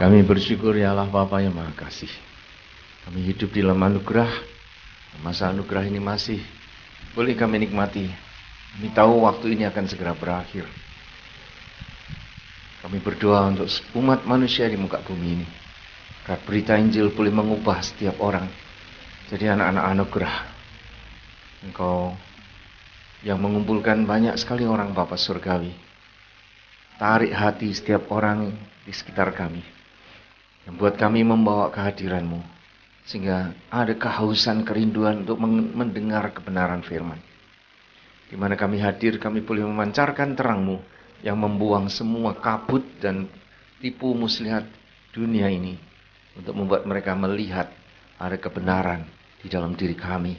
Kami bersyukur ya Allah Bapa yang Maha Kasih. Kami hidup di dalam anugerah. Masa anugerah ini masih boleh kami nikmati. Kami tahu waktu ini akan segera berakhir. Kami berdoa untuk umat manusia di muka bumi ini. Agar berita Injil boleh mengubah setiap orang jadi anak-anak anugerah. Engkau yang mengumpulkan banyak sekali orang Bapa Surgawi. Tarik hati setiap orang di sekitar kami. Yang buat kami membawa kehadiran-Mu. Sehingga ada kehausan, kerinduan untuk mendengar kebenaran firman. Di mana kami hadir, kami boleh memancarkan terang-Mu yang membuang semua kabut dan tipu muslihat dunia ini. Untuk membuat mereka melihat ada kebenaran di dalam diri kami.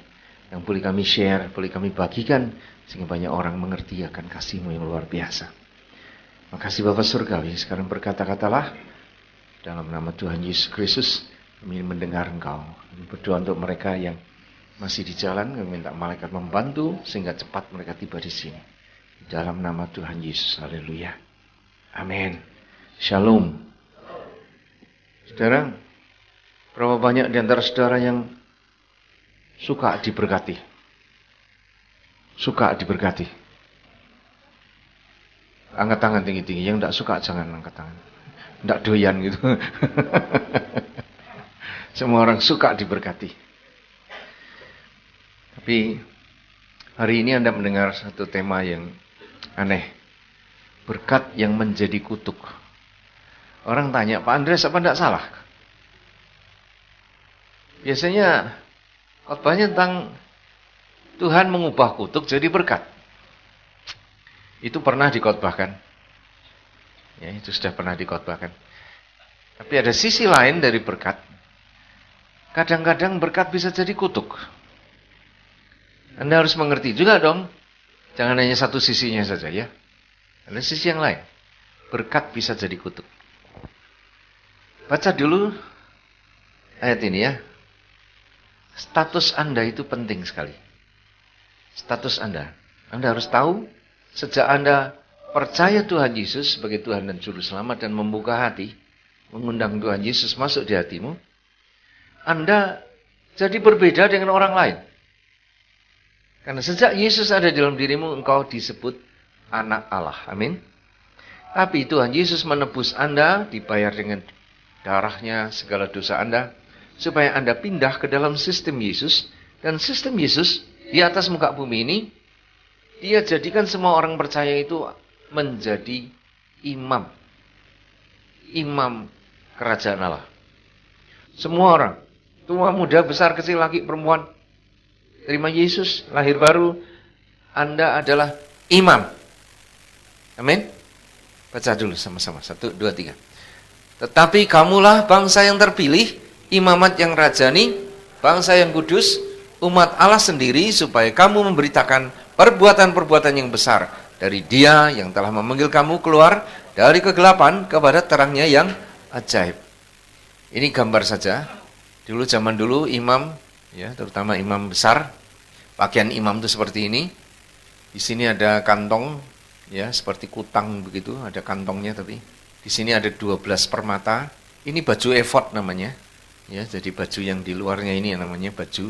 Yang boleh kami share, boleh kami bagikan. Sehingga banyak orang mengerti akan kasih-Mu yang luar biasa. Makasih Bapak Surgawi, sekarang berkata-katalah dalam nama Tuhan Yesus Kristus, kami mendengar Engkau. Kami berdoa untuk mereka yang masih di jalan, kami minta malaikat membantu sehingga cepat mereka tiba di sini. Di dalam nama Tuhan Yesus, haleluya. Amin. Shalom. Saudara, berapa banyak di antara saudara yang suka diberkati? Suka diberkati. Angkat tangan tinggi-tinggi. Yang tidak suka jangan angkat tangan. Tidak doyan gitu. Semua orang suka diberkati. Tapi hari ini Anda mendengar satu tema yang aneh. Berkat yang menjadi kutuk. Orang tanya, Pak Andreas apa tidak salah? Biasanya khotbahnya tentang Tuhan mengubah kutuk jadi berkat. Itu pernah dikhotbahkan. Ya, itu sudah pernah dikhotbahkan. Tapi ada sisi lain dari berkat. Kadang-kadang berkat bisa jadi kutuk. Anda harus mengerti juga dong. Jangan hanya satu sisinya saja ya. Ada sisi yang lain. Berkat bisa jadi kutuk. Baca dulu ayat ini ya. Status Anda itu penting sekali. Status Anda. Anda harus tahu. Sejak Anda percaya Tuhan Yesus sebagai Tuhan dan Juru Selamat dan membuka hati, mengundang Tuhan Yesus masuk di hatimu, Anda jadi berbeda dengan orang lain. Karena sejak Yesus ada di dalam dirimu, engkau disebut anak Allah. Amin. Tapi Tuhan Yesus menebus Anda, dibayar dengan darahnya segala dosa Anda, supaya Anda pindah ke dalam sistem Yesus. Dan sistem Yesus di atas muka bumi ini, Dia jadikan semua orang percaya itu menjadi imam. Imam kerajaan Allah. Semua orang. Tua, muda, besar, kecil, laki, perempuan. Terima Yesus, lahir baru. Anda adalah imam. Amin. Baca dulu sama-sama. 1, 2, 3. Tetapi kamulah bangsa yang terpilih, imamat yang rajani, bangsa yang kudus, umat Allah sendiri, supaya kamu memberitakan perbuatan-perbuatan yang besar dari Dia yang telah memanggil kamu keluar dari kegelapan kepada terangnya yang ajaib. Ini gambar saja. Dulu zaman dulu imam, ya terutama imam besar, pakaian imam itu seperti ini. Di sini ada kantong, ya seperti kutang begitu, ada kantongnya tapi di sini ada 12 permata. Ini baju efod namanya, ya jadi baju yang di luarnya ini yang namanya baju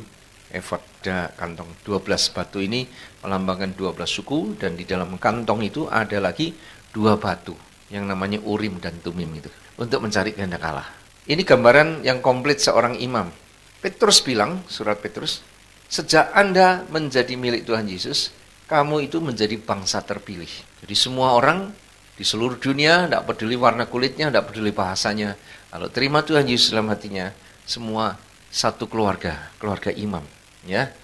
efod. Ada kantong 12 batu ini melambangkan 12 suku, dan di dalam kantong itu ada lagi 2 batu yang namanya Urim dan Tumim itu untuk mencari kehendak Allah. Ini gambaran yang komplit seorang imam. Petrus bilang, surat Petrus, sejak Anda menjadi milik Tuhan Yesus, kamu itu menjadi bangsa terpilih. Jadi semua orang di seluruh dunia, tidak peduli warna kulitnya, tidak peduli bahasanya, kalau terima Tuhan Yesus dalam hatinya, semua satu keluarga, keluarga imam. Ya,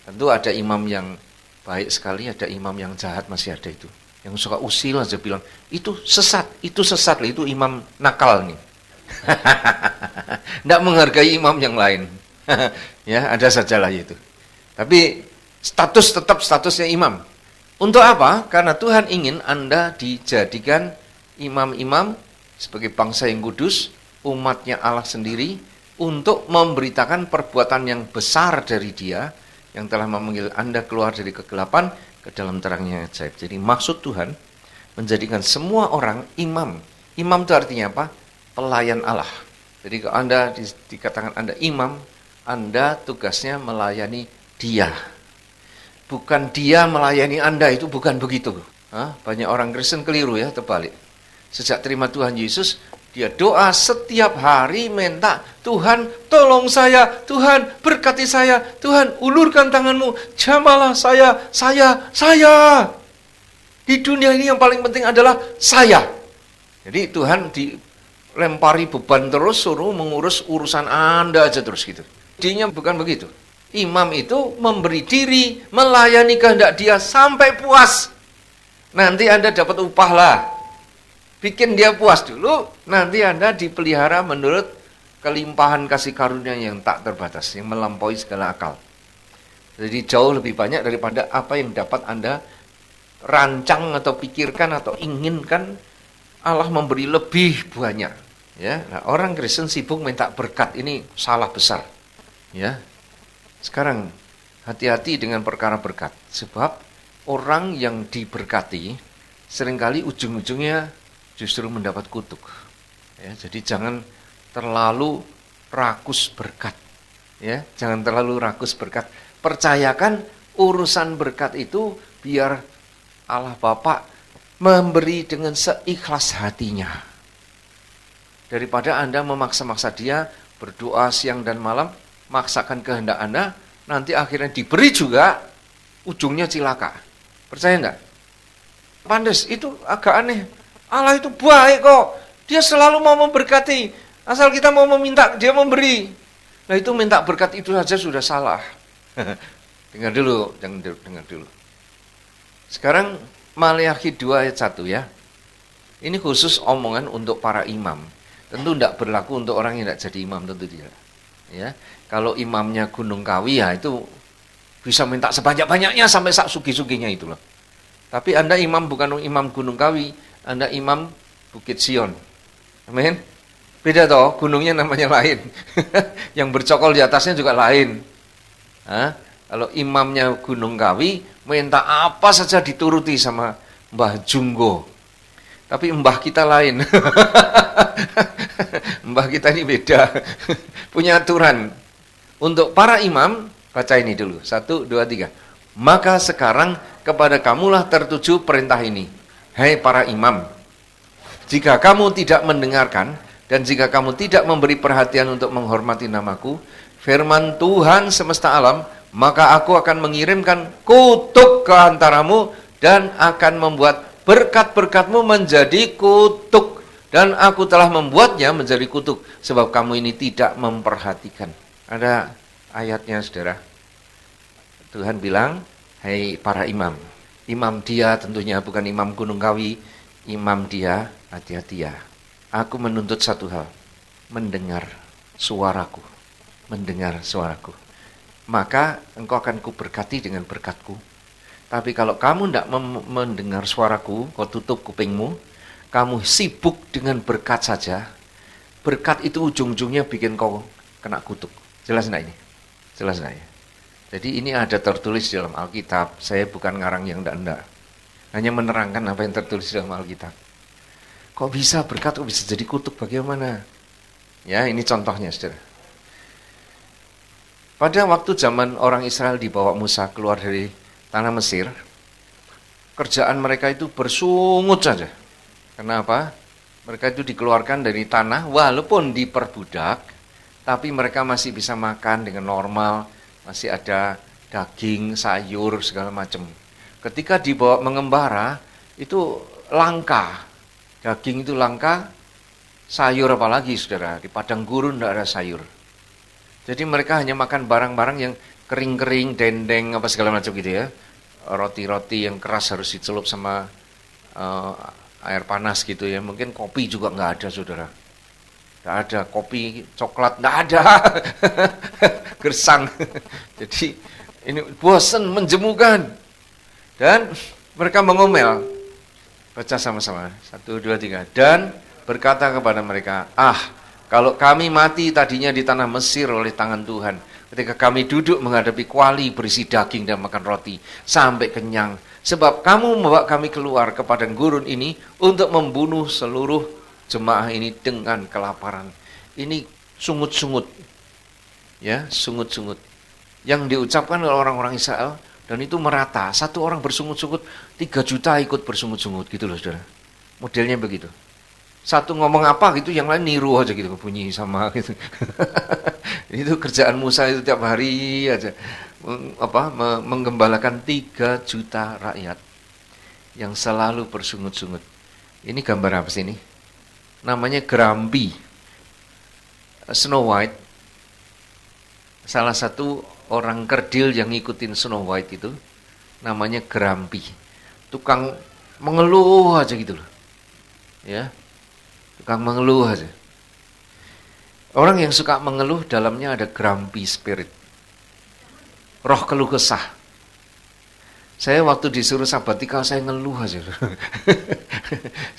tentu ada imam yang baik sekali, ada imam yang jahat, masih ada itu. Yang suka usil aja bilang, itu sesat, itu imam nakal nih. Tidak menghargai imam yang lain. Ya, ada sajalah itu. Tapi tetap statusnya imam. Untuk apa? Karena Tuhan ingin Anda dijadikan imam-imam sebagai bangsa yang kudus, umatnya Allah sendiri, untuk memberitakan perbuatan yang besar dari Dia yang telah memanggil Anda keluar dari kegelapan ke dalam terangnya ajaib. Jadi maksud Tuhan menjadikan semua orang imam. Imam itu artinya apa? pelayan Allah. Jadi kalau Anda dikatakan Anda imam, Anda tugasnya melayani Dia. Bukan Dia melayani Anda, itu bukan begitu. Banyak orang Kristen keliru ya, terbalik. Sejak terima Tuhan Yesus, dia doa setiap hari minta, Tuhan tolong saya, Tuhan berkati saya, Tuhan ulurkan tanganmu, jamahlah saya. Di dunia ini yang paling penting adalah saya. Jadi Tuhan dilempari beban terus, suruh mengurus urusan Anda aja terus gitu. Intinya bukan begitu. Imam itu memberi diri, melayani kehendak Dia sampai puas. Nanti Anda dapat upah lah. Bikin dia puas dulu, nanti Anda dipelihara menurut kelimpahan kasih karunia yang tak terbatas, yang melampaui segala akal. Jadi jauh lebih banyak daripada apa yang dapat Anda rancang atau pikirkan atau inginkan. Allah memberi lebih banyak. Ya, nah, orang Kristen sibuk minta berkat, ini salah besar. Ya, sekarang hati-hati dengan perkara berkat, sebab orang yang diberkati seringkali ujung-ujungnya justru mendapat kutuk. Ya, jadi jangan terlalu rakus berkat. Ya, jangan terlalu rakus berkat. Percayakan urusan berkat itu biar Allah Bapa memberi dengan seikhlas hatinya. Daripada Anda memaksa-maksa Dia berdoa siang dan malam, maksakan kehendak Anda, nanti akhirnya diberi juga, ujungnya cilaka. Percaya enggak? Pantes, itu agak aneh. Allah itu baik kok. Dia selalu mau memberkati. Asal kita mau meminta, Dia memberi. Nah itu minta berkat itu saja sudah salah. Dengar dulu. Sekarang Maleakhi 2 ayat 1 ya. Ini khusus omongan untuk para imam. Tentu tidak berlaku untuk orang yang tidak jadi imam, tentu tidak. Ya, kalau imamnya Gunung Kawi ya itu bisa minta sebanyak-banyaknya sampai sak sugi-suginya itu loh. Tapi Anda imam bukan imam Gunung Kawi, Anda imam Bukit Sion. Amin. Beda toh, gunungnya namanya lain. Yang bercokol di atasnya juga lain. Kalau imamnya Gunung Kawi, minta apa saja dituruti sama Mbah Junggo. Tapi mbah kita lain. Mbah kita ini beda. Punya aturan. Untuk para imam, baca ini dulu. 1, 2, 3. Maka sekarang kepada kamulah tertuju perintah ini. Hai para imam, jika kamu tidak mendengarkan dan jika kamu tidak memberi perhatian untuk menghormati namaku, firman Tuhan semesta alam, maka aku akan mengirimkan kutuk ke antaramu dan akan membuat berkat-berkatmu menjadi kutuk. Dan aku telah membuatnya menjadi kutuk, sebab kamu ini tidak memperhatikan. Ada ayatnya saudara. Tuhan bilang, hai para imam. Imam Dia tentunya bukan imam Gunung Kawi. Imam Dia, hati-hati ya. Aku menuntut satu hal. Mendengar suaraku. Mendengar suaraku. Maka engkau akan kuberkati dengan berkatku. Tapi kalau kamu tidak mendengar suaraku, kau tutup kupingmu, kamu sibuk dengan berkat saja, berkat itu ujung-ujungnya bikin kau kena kutuk. Jelas enggak ini? Jelas enggak ya? Jadi ini ada tertulis dalam Alkitab, saya bukan ngarang yang enggak. Hanya menerangkan apa yang tertulis dalam Alkitab. Kok bisa berkat, kok bisa jadi kutuk, bagaimana? Ya, ini contohnya saudara. Pada waktu zaman orang Israel dibawa Musa keluar dari tanah Mesir, kerjaan mereka itu bersungut saja. Kenapa? Mereka itu dikeluarkan dari tanah, walaupun diperbudak, tapi mereka masih bisa makan dengan normal, masih ada daging, sayur, segala macam. Ketika dibawa mengembara, itu langka. Daging itu langka, sayur apalagi saudara, di padang gurun tidak ada sayur. Jadi mereka hanya makan barang-barang yang kering-kering, dendeng, apa segala macam gitu ya. Roti-roti yang keras harus dicelup sama air panas gitu ya. Mungkin kopi juga nggak ada saudara. Nggak ada kopi, coklat, nggak ada. Gersang. Jadi ini bosan, menjemukan. Dan mereka mengomel. Baca sama-sama. 1, 2, 3. Dan berkata kepada mereka, kalau kami mati tadinya di tanah Mesir oleh tangan Tuhan, ketika kami duduk menghadapi kuali berisi daging dan makan roti, sampai kenyang. Sebab kamu membawa kami keluar ke padang gurun ini untuk membunuh seluruh jemaah ini dengan kelaparan. Ini sungut-sungut. Ya, sungut-sungut. Yang diucapkan oleh orang-orang Israel, dan itu merata. Satu orang bersungut-sungut, 3 juta ikut bersungut-sungut gitu loh saudara. Modelnya begitu. Satu ngomong apa gitu, yang lain niru aja gitu, bunyi sama gitu. Itu kerjaan Musa itu tiap hari aja. Menggembalakan 3 juta rakyat yang selalu bersungut-sungut. Ini gambar apa sih ini? Namanya Grumpy. Snow White. Salah satu orang kerdil yang ngikutin Snow White itu namanya Grumpy. Tukang mengeluh aja gitu loh. Ya. Tukang mengeluh aja. Orang yang suka mengeluh dalamnya ada grumpy spirit. Roh keluh kesah. Saya waktu disuruh sabatikal saya ngeluh aja.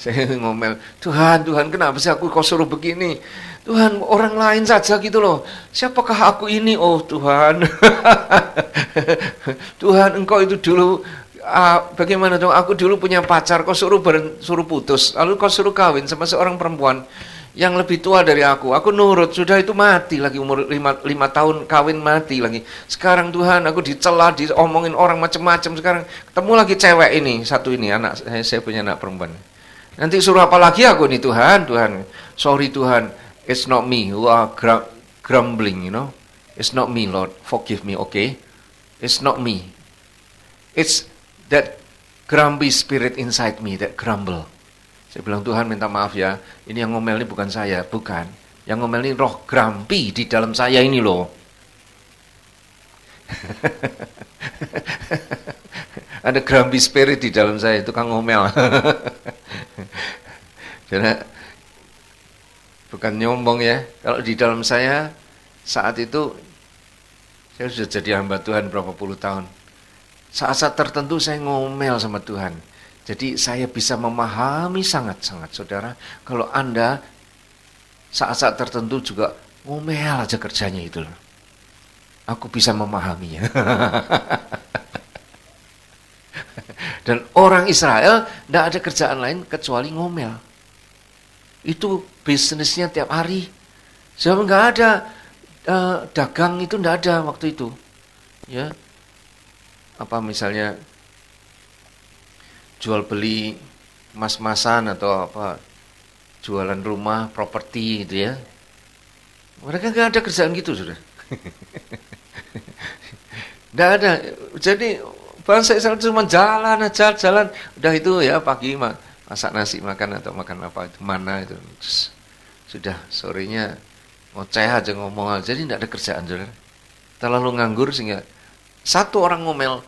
Saya ngomel, Tuhan kenapa sih aku kau suruh begini? Tuhan, orang lain saja gitu loh. Siapakah aku ini? Oh Tuhan. Tuhan, engkau itu dulu bagaimana dong? Aku dulu punya pacar, kau suruh putus, lalu kau suruh kawin sama seorang perempuan yang lebih tua dari aku. Aku nurut, sudah itu mati lagi umur 5 tahun kawin mati lagi. Sekarang Tuhan, aku dicela, diomongin orang macam-macam. Sekarang ketemu lagi cewek ini, satu ini anak saya punya anak perempuan. Nanti suruh apa lagi aku nih Tuhan? Sorry Tuhan, it's not me who are grumbling, you know. It's not me, Lord. Forgive me, okay? It's not me. It's that grumpy spirit inside me that grumble. Saya bilang, Tuhan minta maaf ya, ini yang ngomel ini bukan saya, bukan. Yang ngomel ini roh grumpy di dalam saya ini loh. Ada grumpy spirit di dalam saya, itu kan ngomel. Jadi, bukan nyombong ya, kalau di dalam saya, saat itu, saya sudah jadi hamba Tuhan berapa puluh tahun. Saat-saat tertentu saya ngomel sama Tuhan. Jadi saya bisa memahami sangat-sangat saudara, kalau Anda saat-saat tertentu juga ngomel aja kerjanya itu loh. Aku bisa memahaminya. Dan orang Israel tidak ada kerjaan lain kecuali ngomel. Itu bisnisnya tiap hari. Sebab nggak ada dagang itu nggak ada waktu itu. Ya, apa misalnya jual beli mas-masan atau apa jualan rumah, properti gitu ya. Mereka nggak ada kerjaan gitu sudah. Nggak ada. Jadi bangsa Israel cuma jalan aja, jalan. Udah itu ya pagi masak nasi makan atau makan apa itu mana itu. Terus, sudah sorenya ngoceh aja ngomong aja. Jadi nggak ada kerjaan sudah. Terlalu nganggur sehingga satu orang ngomel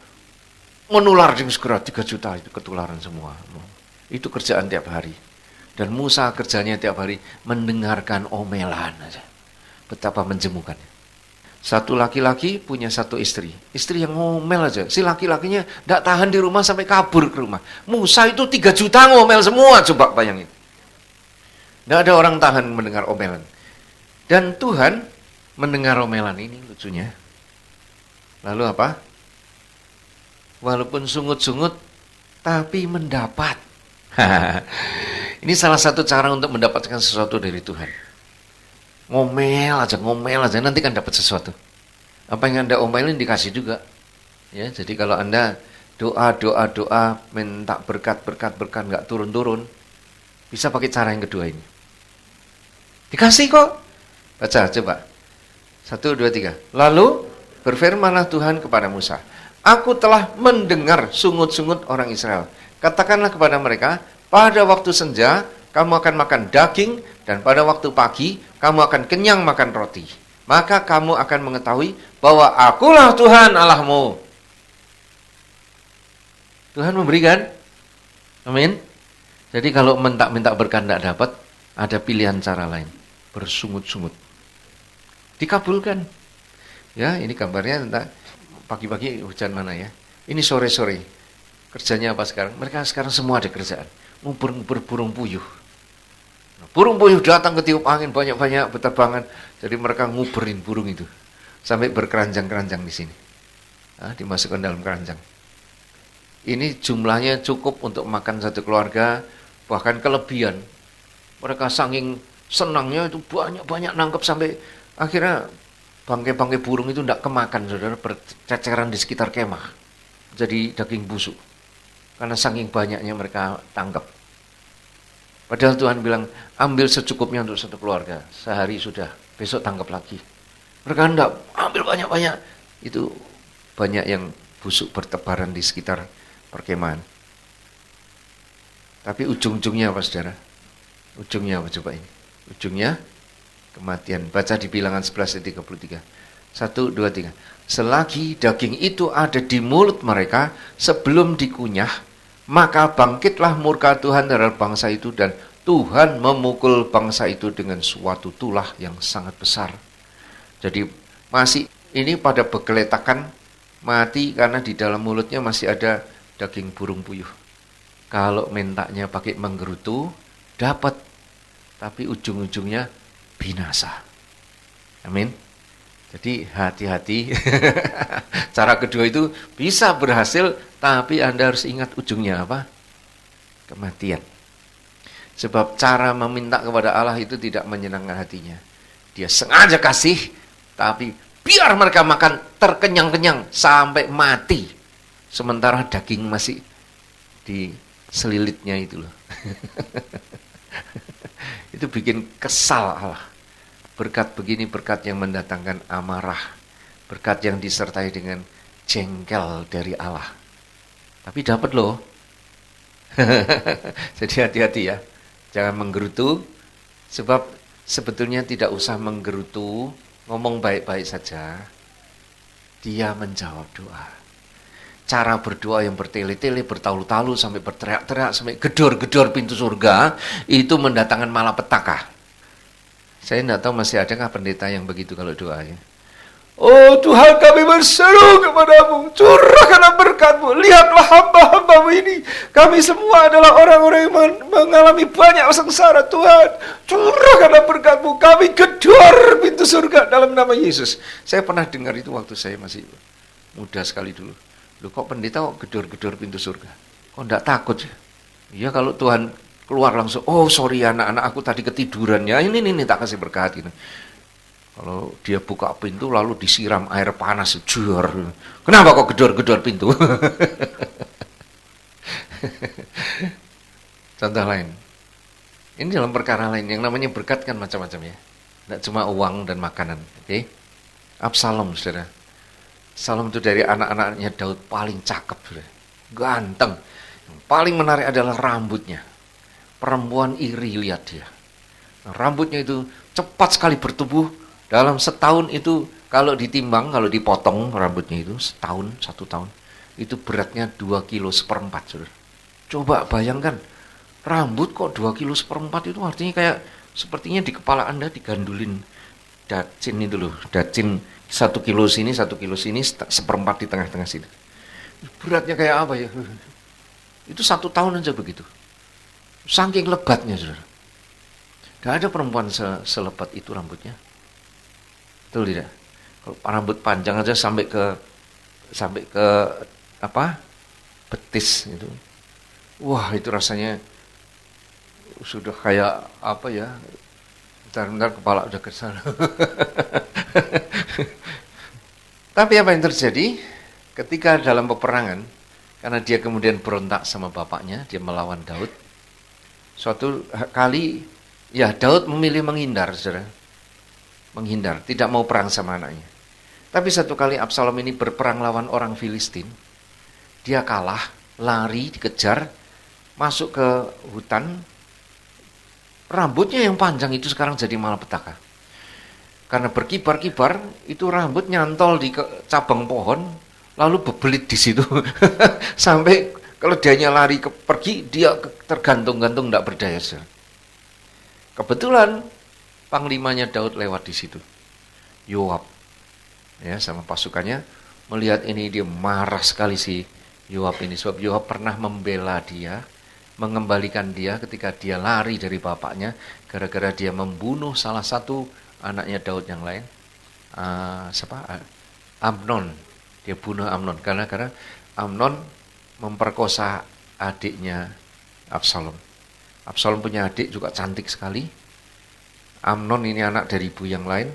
menular di segera 3 juta itu ketularan semua. Itu kerjaan tiap hari. Dan Musa kerjanya tiap hari mendengarkan omelan aja. Betapa menjemukannya. Satu laki-laki punya satu istri. Istri yang ngomel aja. Si laki-lakinya tidak tahan di rumah sampai kabur ke rumah. Musa itu 3 juta ngomel semua. Coba bayangin. Tidak ada orang tahan mendengar omelan. Dan Tuhan mendengar omelan ini lucunya. Lalu apa? Walaupun sungut-sungut, tapi mendapat. Ini salah satu cara untuk mendapatkan sesuatu dari Tuhan. Ngomel aja, nanti kan dapat sesuatu. Apa yang Anda omelin dikasih juga. Ya, jadi kalau Anda doa, minta berkat, nggak turun-turun, bisa pakai cara yang kedua ini. Dikasih kok. Baca, coba. 1, 2, 3. Lalu berfirmanlah Tuhan kepada Musa. Aku telah mendengar sungut-sungut orang Israel. Katakanlah kepada mereka, pada waktu senja kamu akan makan daging, dan pada waktu pagi kamu akan kenyang makan roti. Maka kamu akan mengetahui bahwa akulah Tuhan Allahmu. Tuhan memberikan. Amin. Jadi kalau minta berkat tidak dapat, ada pilihan cara lain. Bersungut-sungut. Dikabulkan. Ya, ini gambarnya tentang pagi-pagi hujan mana ya. Ini sore-sore. Kerjanya apa sekarang? Mereka sekarang semua ada kerjaan. Ngubur-ngubur burung puyuh. Burung puyuh datang ketiup angin banyak-banyak berterbangan. Jadi mereka nguberin burung itu. Sampai berkeranjang-keranjang di sini. Dimasukkan dalam keranjang. Ini jumlahnya cukup untuk makan satu keluarga. Bahkan kelebihan. Mereka saking senangnya itu banyak-banyak nangkep sampai akhirnya bangkai-bangkai burung itu tidak kemakan, saudara, berceceran di sekitar kemah. Jadi daging busuk. Karena saking banyaknya mereka tangkap. Padahal Tuhan bilang, ambil secukupnya untuk satu keluarga. Sehari sudah, besok tangkap lagi. Mereka tidak, ambil banyak-banyak. Itu banyak yang busuk bertebaran di sekitar perkemahan. Tapi ujung-ujungnya apa, saudara? Ujungnya apa coba ini? Ujungnya kematian. Baca di Bilangan 11 ayat 33. 1, 2, 3. Selagi daging itu ada di mulut mereka sebelum dikunyah, maka bangkitlah murka Tuhan terhadap bangsa itu dan Tuhan memukul bangsa itu dengan suatu tulah yang sangat besar. Jadi masih ini pada begeletakan mati karena di dalam mulutnya masih ada daging burung puyuh. Kalau mentaknya pakai menggerutu, dapat. Tapi ujung-ujungnya binasa. Amin. Jadi hati-hati. Cara kedua itu bisa berhasil, tapi Anda harus ingat ujungnya apa? Kematian. Sebab cara meminta kepada Allah itu tidak menyenangkan hatinya. Dia sengaja kasih, tapi biar mereka makan terkenyang-kenyang sampai mati. Sementara daging masih di selilitnya itu loh. Itu bikin kesal Allah. Berkat begini berkat yang mendatangkan amarah. Berkat yang disertai dengan jengkel dari Allah. Tapi dapat loh. Jadi hati-hati ya. Jangan menggerutu. Sebab sebetulnya tidak usah menggerutu. Ngomong baik-baik saja. Dia menjawab doa. Cara berdoa yang bertele-tele, bertalu-talu, sampai berteriak-teriak, sampai gedor-gedor pintu surga, itu mendatangkan malapetaka. Saya tidak tahu masih adakah pendeta yang begitu kalau doanya. Oh Tuhan, kami berseru kepadamu, curahkanlah berkat-Mu, lihatlah hamba-hamba-Mu ini. Kami semua adalah orang-orang yang mengalami banyak sengsara. Tuhan, curahkanlah berkat-Mu, kami gedor pintu surga dalam nama Yesus. Saya pernah dengar itu waktu saya masih muda sekali dulu. Loh kok pendeta kok gedor-gedor pintu surga? Kok enggak takut ya? Iya kalau Tuhan keluar langsung, oh sorry anak-anak aku tadi ketiduran ya, ini tak kasih berkat gitu. Kalau dia buka pintu lalu disiram air panas, jur. Kenapa kok gedor-gedor pintu? Contoh lain. Ini dalam perkara lain, yang namanya berkat kan macam-macam ya. Tidak cuma uang dan makanan. Oke? Absalom, saudara. Absalom itu dari anak-anaknya Daud paling cakep, saudara. Ganteng. Yang paling menarik adalah rambutnya. Perempuan iri lihat dia. Nah, rambutnya itu cepat sekali bertumbuh. Dalam setahun itu kalau ditimbang, kalau dipotong rambutnya itu setahun, 1 tahun. Itu beratnya 2 kilo seperempat, saudara. Coba bayangkan. Rambut kok 2 kilo seperempat itu artinya kayak sepertinya di kepala Anda digandulin dacin itu loh. Dacin 1 kilo sini, 1 kilo sini, seperempat di tengah-tengah sini. Beratnya kayak apa ya? Itu 1 tahun aja begitu. Saking lebatnya, saudara. Tidak ada perempuan selebat itu rambutnya. Betul tidak? Kalau rambut panjang aja sampai ke apa? Betis itu. Wah, itu rasanya sudah kayak apa ya? Bentar-bentar kepala udah kesal. Tapi apa yang terjadi ketika dalam peperangan, karena dia kemudian berontak sama bapaknya, dia melawan Daud. Suatu kali, ya Daud memilih menghindar, saudara. Menghindar, tidak mau perang sama anaknya. Tapi satu kali Absalom ini berperang lawan orang Filistin. Dia kalah, lari, dikejar, masuk ke hutan. Rambutnya yang panjang itu sekarang jadi malapetaka. Karena berkibar-kibar, itu rambut nyantol di cabang pohon, lalu bebelit di situ. Sampai kalau dianya lari pergi, dia tergantung-gantung tidak berdaya. Kebetulan panglimanya Daud lewat di situ. Yoab, ya, sama pasukannya melihat ini, dia marah sekali si Yoab ini. Sebab Yoab pernah membela dia, mengembalikan dia ketika dia lari dari bapaknya, gara-gara dia membunuh salah satu anaknya Daud yang lain. Amnon. Dia bunuh Amnon karena Amnon memperkosa adiknya Absalom. Absalom punya adik juga cantik sekali. Amnon ini anak dari ibu yang lain,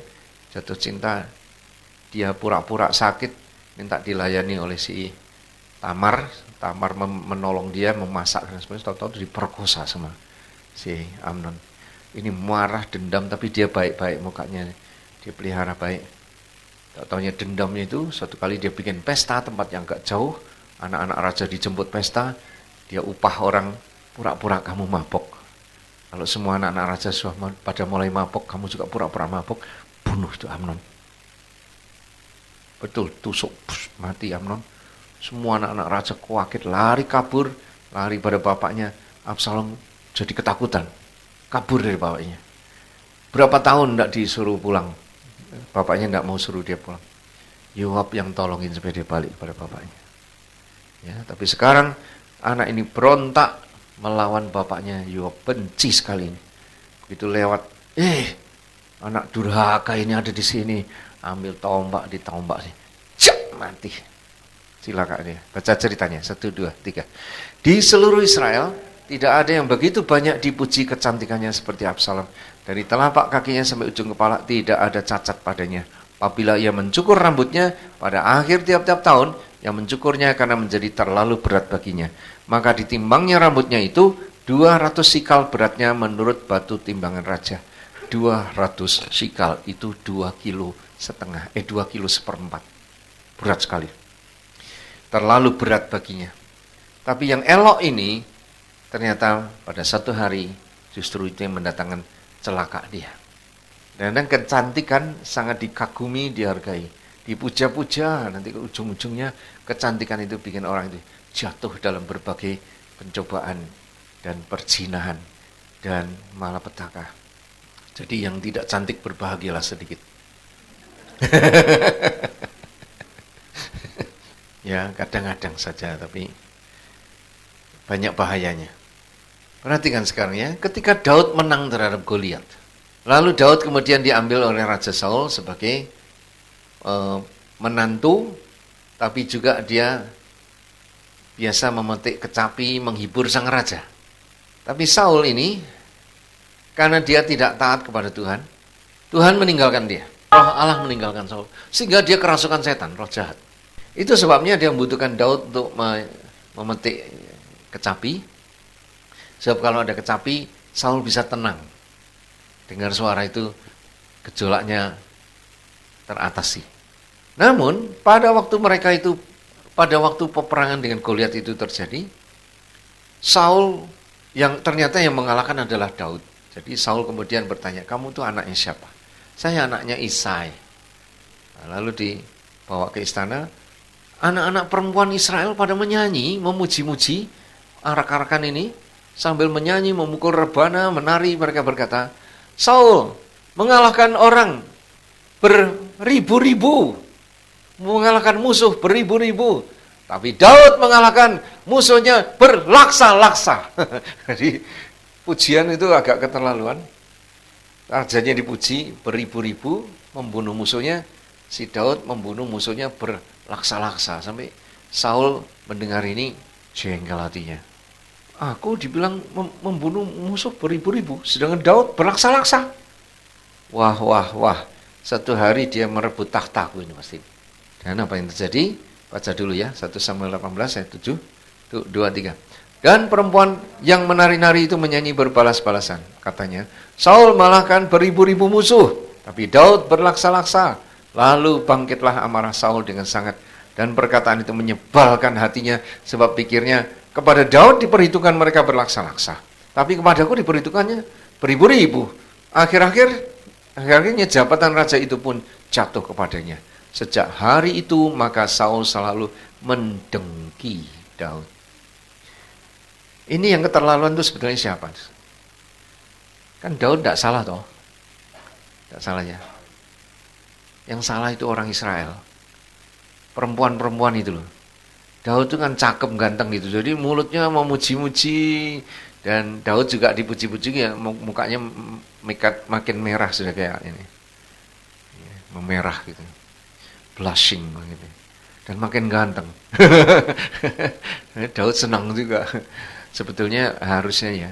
jatuh cinta, dia pura-pura sakit, minta dilayani oleh si Tamar. Tamar menolong dia, memasak dan sebagainya, tahu-tahu diperkosa sama si Amnon. Ini marah, dendam, tapi dia baik-baik mukanya, dia pelihara baik. Tahu-tahunya dendamnya itu, suatu kali dia bikin pesta, tempat yang agak jauh, anak-anak raja dijemput pesta, dia upah orang, pura-pura kamu mabok. Kalau semua anak-anak raja sudah pada mulai mabok, kamu juga pura-pura mabok, bunuh itu Amnon. Betul, tusuk, mati Amnon. Semua anak-anak raja kaget, lari kabur, lari pada bapaknya. Absalom jadi ketakutan, kabur dari bapaknya. Berapa tahun tidak disuruh pulang, bapaknya tidak mau suruh dia pulang. Yoab yang tolongin supaya dia balik kepada bapaknya. Ya, tapi sekarang anak ini berontak melawan bapaknya. Yoab benci sekali ini. Begitu lewat, anak durhaka ini ada di sini, ambil tombak, ditombak sih, mati. Silakan dia baca ceritanya 1, 2, 3. Di seluruh Israel tidak ada yang begitu banyak dipuji kecantikannya seperti Absalom. Dari telapak kakinya sampai ujung kepala tidak ada cacat padanya. Apabila ia mencukur rambutnya pada akhir tiap-tiap tahun, yang mencukurnya karena menjadi terlalu berat baginya, maka ditimbangnya rambutnya itu 200 sikal beratnya menurut batu timbangan raja. 200 sikal itu 2,5 kilo, 2,4 kilo. Berat sekali. Terlalu berat baginya. Tapi yang elok ini ternyata pada satu hari justru itu yang mendatangkan celaka dia. Dan kecantikan sangat dikagumi, dihargai, dipuja-puja. Nanti ke ujung-ujungnya kecantikan itu bikin orang itu jatuh dalam berbagai pencobaan dan perzinahan dan malapetaka. Jadi yang tidak cantik berbahagialah sedikit. Ya, kadang-kadang saja, tapi banyak bahayanya. Perhatikan sekarang ya, ketika Daud menang terhadap Goliat, lalu Daud kemudian diambil oleh Raja Saul sebagai menantu, tapi juga dia biasa memetik kecapi, menghibur sang raja. Tapi Saul ini, karena dia tidak taat kepada Tuhan, Tuhan meninggalkan dia. Roh Allah meninggalkan Saul, sehingga dia kerasukan setan, roh jahat. Itu sebabnya dia membutuhkan Daud untuk memetik kecapi. Sebab kalau ada kecapi, Saul bisa tenang. Dengar suara itu, gejolaknya teratasi. Namun, pada waktu peperangan dengan Goliat itu terjadi, Saul yang ternyata yang mengalahkan adalah Daud. Jadi Saul kemudian bertanya, kamu tuh anaknya siapa? Saya anaknya Isai. Lalu dibawa ke istana. Anak-anak perempuan Israel pada menyanyi, memuji-muji arak-arakan ini, sambil menyanyi, memukul rebana, menari. Mereka berkata, Saul mengalahkan orang beribu-ribu, mengalahkan musuh beribu-ribu, tapi Daud mengalahkan musuhnya berlaksa-laksa. Jadi pujian itu agak keterlaluan. Rajanya dipuji beribu-ribu, membunuh musuhnya. Si Daud membunuh musuhnya berlaksa-laksa. Sampai Saul mendengar ini jengkel hatinya. Aku dibilang membunuh musuh beribu-ribu, sedangkan Daud berlaksa-laksa. Wah. Satu hari dia merebut tahtaku ini pasti. Dan apa yang terjadi? Baca dulu ya, 1 Samuel 18 ayat 7, 2, 3. Dan perempuan yang menari-nari itu menyanyi berbalas-balasan. Katanya, Saul mengalahkan beribu-ribu musuh, tapi Daud berlaksa-laksa. Lalu bangkitlah amarah Saul dengan sangat. Dan perkataan itu menyebalkan hatinya, sebab pikirnya, kepada Daud diperhitungkan mereka berlaksa-laksa, tapi kepadaku diperhitungkannya beribu-ribu. Akhirnya jabatan raja itu pun jatuh kepadanya. Sejak hari itu maka Saul selalu mendengki Daud. Ini yang keterlaluan itu sebetulnya siapa? Kan Daud tidak salah toh. Tidak salah ya. Yang salah itu orang Israel. Perempuan-perempuan itu loh. Daud itu kan cakep, ganteng gitu. Jadi mulutnya memuji-muji. Dan Daud juga dipuji-puji ya. Mukanya makin merah sudah kayak ini. Memerah gitu. Blushing gitu. Dan makin ganteng. Daud senang juga. Sebetulnya harusnya ya.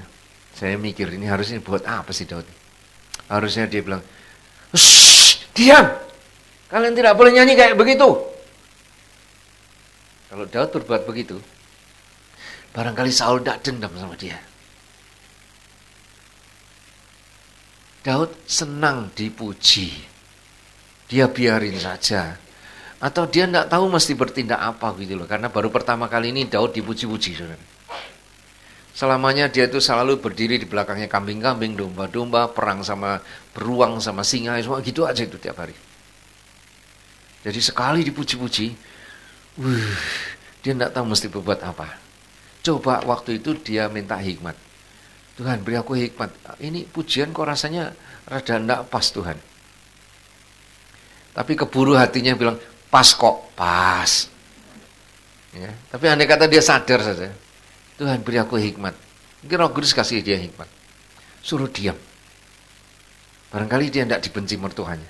Saya mikir ini harusnya buat apa sih Daud? Harusnya dia bilang, "Shh, diam! Kalian tidak boleh nyanyi kayak begitu." Kalau Daud berbuat begitu, barangkali Saul tidak dendam sama dia. Daud senang dipuji. Dia biarin saja. Atau dia tidak tahu mesti bertindak apa gitu loh. Karena baru pertama kali ini Daud dipuji-puji. Saudara. Selamanya dia itu selalu berdiri di belakangnya kambing-kambing, domba-domba, perang sama beruang, sama singa, semua gitu aja itu tiap hari. Jadi sekali dipuji-puji, dia tidak tahu mesti berbuat apa. Coba waktu itu dia minta hikmat. Tuhan beri aku hikmat. Ini pujian kok rasanya rada tidak pas Tuhan. Tapi keburu hatinya bilang, pas kok, pas. Ya, tapi andai kata dia sadar saja. Tuhan beri aku hikmat. Mungkin Roh Kudus kasih dia hikmat. Suruh diam. Barangkali dia tidak dibenci mertuanya.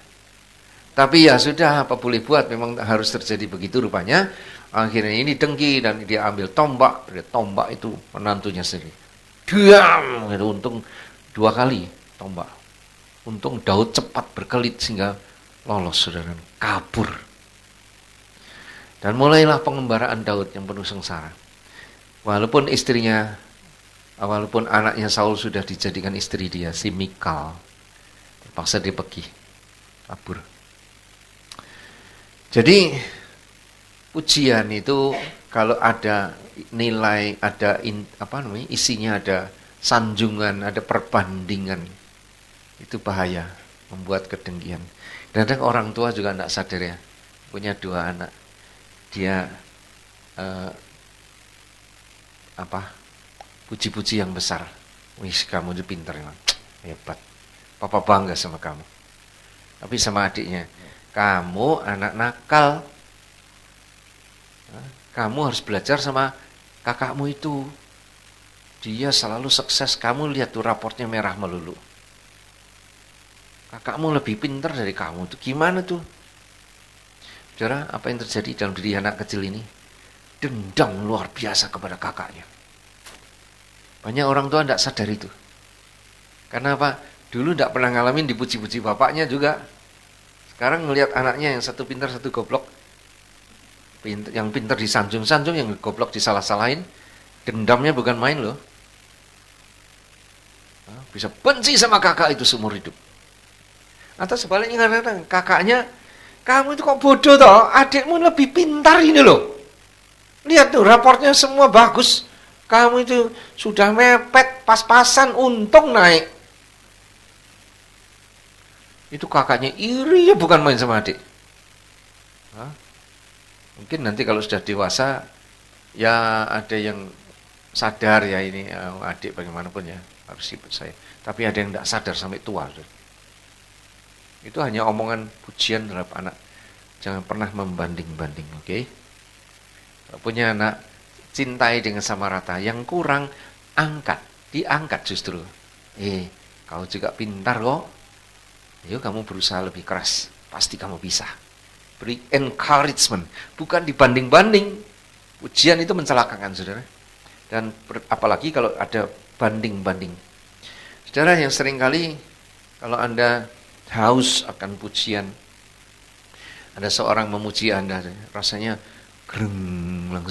Tapi ya sudah, apa boleh buat, memang harus terjadi begitu rupanya. Akhirnya ini dengki dan dia ambil tombak. Dia tombak itu menantunya sendiri. Diam! Untung 2 kali tombak. Untung Daud cepat berkelit sehingga lolos, saudara. Kabur. Dan mulailah pengembaraan Daud yang penuh sengsara. Walaupun anaknya Saul sudah dijadikan istri dia, si Mikal. Terpaksa dia pergi, kabur. Jadi, pujian itu kalau ada nilai, ada isinya ada sanjungan, ada perbandingan, itu bahaya, membuat kedengkian. Kadang orang tua juga tidak sadar ya, punya 2 anak, dia puji-puji yang besar. Wih, kamu itu pintar ya, hebat. Papa bangga sama kamu. Tapi sama adiknya, kamu anak nakal. Kamu harus belajar sama kakakmu itu. Dia selalu sukses. Kamu lihat tuh raportnya merah melulu. Kakakmu lebih pintar dari kamu. Itu gimana tuh? Saudara, apa yang terjadi dalam diri anak kecil ini? Dendam luar biasa kepada kakaknya. Banyak orang tua tidak sadar itu. Karena apa? Dulu tidak pernah ngalamin dipuji-puji bapaknya juga. Sekarang melihat anaknya yang satu pintar, satu goblok. Yang pintar disanjung-sanjung, yang goblok disalah-salahin. Dendamnya bukan main loh. Bisa benci sama kakak itu seumur hidup. Atau sebaliknya kadang-kadang kakaknya, kamu itu kok bodoh toh, adikmu lebih pintar ini loh. Lihat tuh raportnya semua bagus. Kamu itu sudah mepet, pas-pasan, untung naik. Itu kakaknya iri ya, bukan main sama adik. Mungkin nanti kalau sudah dewasa, ya ada yang sadar ya ini adik bagaimanapun ya, harus ikut saya. Tapi ada yang tidak sadar sampai tua. Itu hanya omongan pujian terhadap anak. Jangan pernah membanding-banding, oke? Punya anak, cintai dengan sama rata. Yang kurang, diangkat justru. Kau juga pintar kok. Yuk kamu berusaha lebih keras. Pasti kamu bisa. Beri encouragement. Bukan dibanding-banding. Pujian itu mencelakakan, saudara. Dan apalagi kalau ada banding-banding. Saudara, yang seringkali kalau Anda haus akan pujian, ada seorang memuji Anda, rasanya gereng langsung.